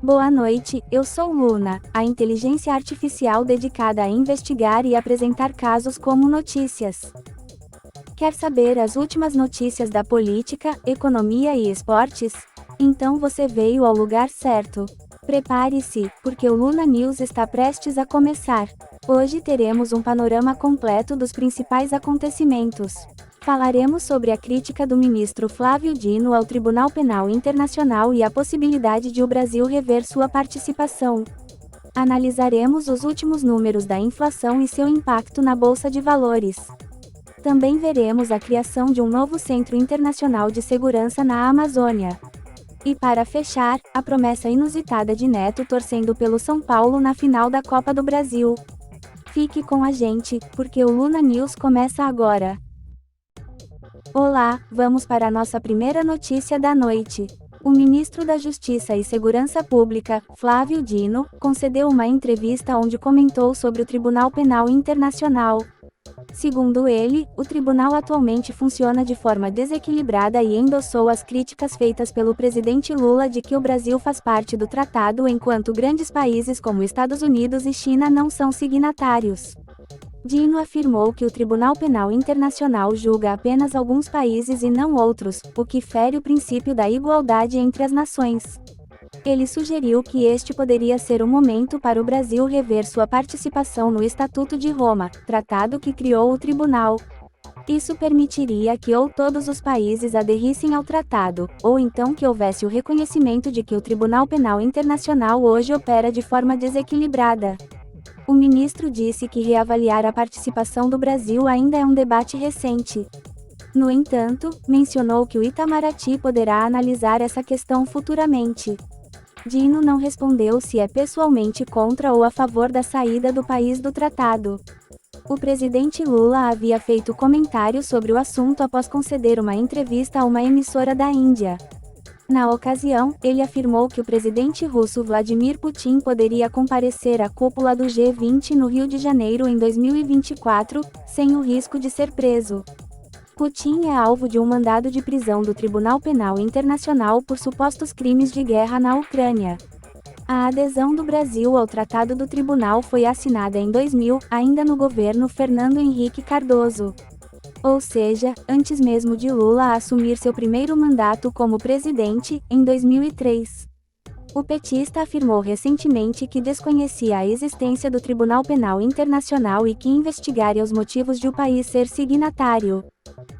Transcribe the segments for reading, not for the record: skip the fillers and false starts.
Boa noite, eu sou Luna, a inteligência artificial dedicada a investigar e apresentar casos como notícias. Quer saber as últimas notícias da política, economia e esportes? Então você veio ao lugar certo. Prepare-se, porque o Luna News está prestes a começar. Hoje teremos um panorama completo dos principais acontecimentos. Falaremos sobre a crítica do ministro Flávio Dino ao Tribunal Penal Internacional e a possibilidade de o Brasil rever sua participação. Analisaremos os últimos números da inflação e seu impacto na Bolsa de Valores. Também veremos a criação de um novo Centro Internacional de Segurança na Amazônia. E para fechar, a promessa inusitada de Neto torcendo pelo São Paulo na final da Copa do Brasil. Fique com a gente, porque o Luna News começa agora. Olá, vamos para a nossa primeira notícia da noite. O ministro da Justiça e Segurança Pública, Flávio Dino, concedeu uma entrevista onde comentou sobre o Tribunal Penal Internacional. Segundo ele, o tribunal atualmente funciona de forma desequilibrada e endossou as críticas feitas pelo presidente Lula de que o Brasil faz parte do tratado enquanto grandes países como Estados Unidos e China não são signatários. Dino afirmou que o Tribunal Penal Internacional julga apenas alguns países e não outros, o que fere o princípio da igualdade entre as nações. Ele sugeriu que este poderia ser o momento para o Brasil rever sua participação no Estatuto de Roma, tratado que criou o tribunal. Isso permitiria que ou todos os países aderissem ao tratado, ou então que houvesse o reconhecimento de que o Tribunal Penal Internacional hoje opera de forma desequilibrada. O ministro disse que reavaliar a participação do Brasil ainda é um debate recente. No entanto, mencionou que o Itamaraty poderá analisar essa questão futuramente. Dino não respondeu se é pessoalmente contra ou a favor da saída do país do tratado. O presidente Lula havia feito comentários sobre o assunto após conceder uma entrevista a uma emissora da Índia. Na ocasião, ele afirmou que o presidente russo Vladimir Putin poderia comparecer à cúpula do G20 no Rio de Janeiro em 2024, sem o risco de ser preso. Putin é alvo de um mandado de prisão do Tribunal Penal Internacional por supostos crimes de guerra na Ucrânia. A adesão do Brasil ao Tratado do Tribunal foi assinada em 2000, ainda no governo Fernando Henrique Cardoso. Ou seja, antes mesmo de Lula assumir seu primeiro mandato como presidente, em 2003. O petista afirmou recentemente que desconhecia a existência do Tribunal Penal Internacional e que investigaria os motivos de o país ser signatário.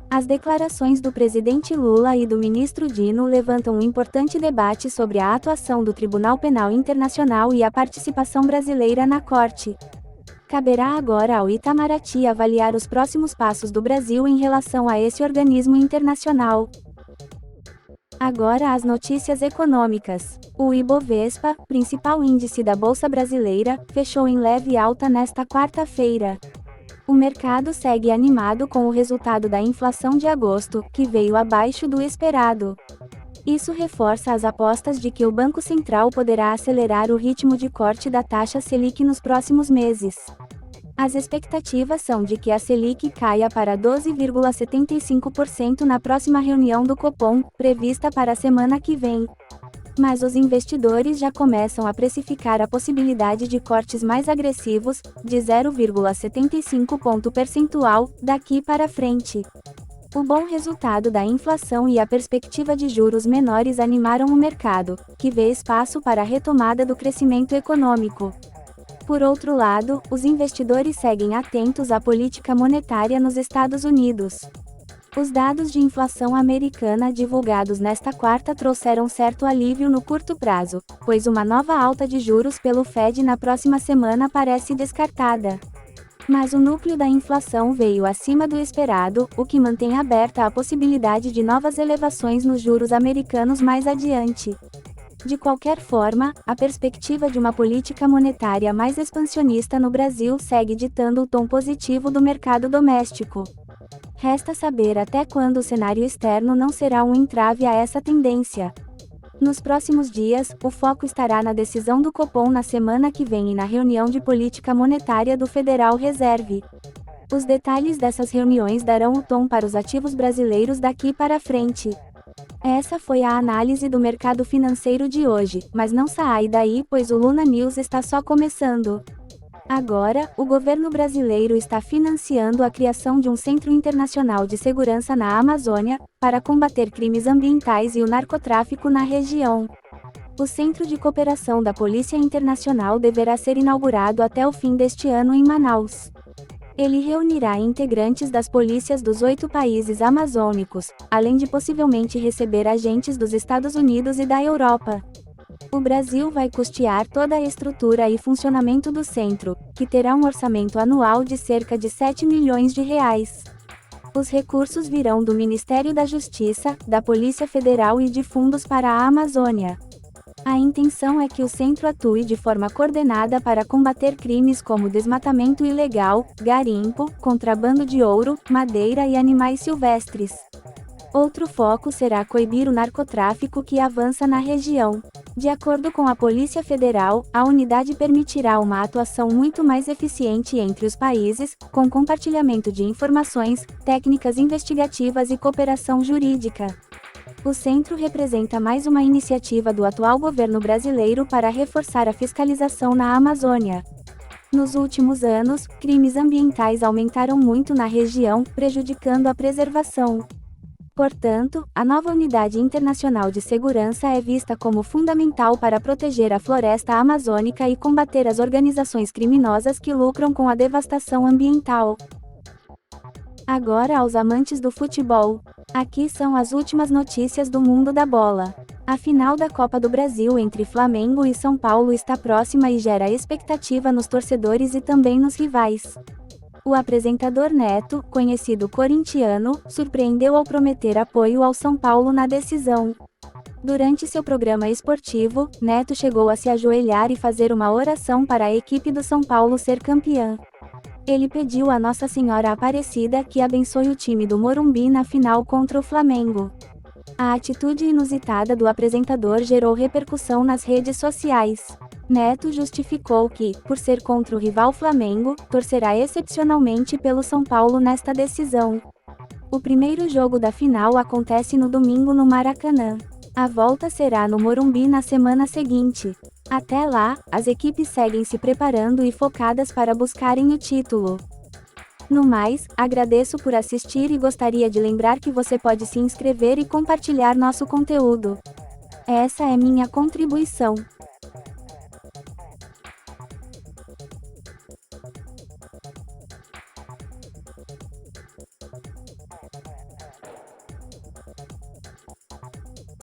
As declarações do presidente Lula e do ministro Dino levantam um importante debate sobre a atuação do Tribunal Penal Internacional e a participação brasileira na Corte. Caberá agora ao Itamaraty avaliar os próximos passos do Brasil em relação a esse organismo internacional. Agora as notícias econômicas. O Ibovespa, principal índice da Bolsa Brasileira, fechou em leve alta nesta quarta-feira. O mercado segue animado com o resultado da inflação de agosto, que veio abaixo do esperado. Isso reforça as apostas de que o Banco Central poderá acelerar o ritmo de corte da taxa Selic nos próximos meses. As expectativas são de que a Selic caia para 12,75% na próxima reunião do Copom, prevista para a semana que vem. Mas os investidores já começam a precificar a possibilidade de cortes mais agressivos, de 0,75 ponto percentual, daqui para frente. O bom resultado da inflação e a perspectiva de juros menores animaram o mercado, que vê espaço para a retomada do crescimento econômico. Por outro lado, os investidores seguem atentos à política monetária nos Estados Unidos. Os dados de inflação americana divulgados nesta quarta trouxeram certo alívio no curto prazo, pois uma nova alta de juros pelo Fed na próxima semana parece descartada. Mas o núcleo da inflação veio acima do esperado, o que mantém aberta a possibilidade de novas elevações nos juros americanos mais adiante. De qualquer forma, a perspectiva de uma política monetária mais expansionista no Brasil segue ditando o tom positivo do mercado doméstico. Resta saber até quando o cenário externo não será um entrave a essa tendência. Nos próximos dias, o foco estará na decisão do Copom na semana que vem e na reunião de política monetária do Federal Reserve. Os detalhes dessas reuniões darão o tom para os ativos brasileiros daqui para frente. Essa foi a análise do mercado financeiro de hoje, mas não sai daí pois o Luna News está só começando. Agora, o governo brasileiro está financiando a criação de um Centro Internacional de Segurança na Amazônia, para combater crimes ambientais e o narcotráfico na região. O Centro de Cooperação da Polícia Internacional deverá ser inaugurado até o fim deste ano em Manaus. Ele reunirá integrantes das polícias dos 8 países amazônicos, além de possivelmente receber agentes dos Estados Unidos e da Europa. O Brasil vai custear toda a estrutura e funcionamento do centro, que terá um orçamento anual de cerca de 7 milhões de reais. Os recursos virão do Ministério da Justiça, da Polícia Federal e de fundos para a Amazônia. A intenção é que o centro atue de forma coordenada para combater crimes como desmatamento ilegal, garimpo, contrabando de ouro, madeira e animais silvestres. Outro foco será coibir o narcotráfico que avança na região. De acordo com a Polícia Federal, a unidade permitirá uma atuação muito mais eficiente entre os países, com compartilhamento de informações, técnicas investigativas e cooperação jurídica. O centro representa mais uma iniciativa do atual governo brasileiro para reforçar a fiscalização na Amazônia. Nos últimos anos, crimes ambientais aumentaram muito na região, prejudicando a preservação. Portanto, a nova Unidade Internacional de Segurança é vista como fundamental para proteger a floresta amazônica e combater as organizações criminosas que lucram com a devastação ambiental. Agora aos amantes do futebol. Aqui são as últimas notícias do mundo da bola. A final da Copa do Brasil entre Flamengo e São Paulo está próxima e gera expectativa nos torcedores e também nos rivais. O apresentador Neto, conhecido corintiano, surpreendeu ao prometer apoio ao São Paulo na decisão. Durante seu programa esportivo, Neto chegou a se ajoelhar e fazer uma oração para a equipe do São Paulo ser campeã. Ele pediu a Nossa Senhora Aparecida que abençoe o time do Morumbi na final contra o Flamengo. A atitude inusitada do apresentador gerou repercussão nas redes sociais. Neto justificou que, por ser contra o rival Flamengo, torcerá excepcionalmente pelo São Paulo nesta decisão. O primeiro jogo da final acontece no domingo no Maracanã. A volta será no Morumbi na semana seguinte. Até lá, as equipes seguem se preparando e focadas para buscarem o título. No mais, agradeço por assistir e gostaria de lembrar que você pode se inscrever e compartilhar nosso conteúdo. Essa é minha contribuição.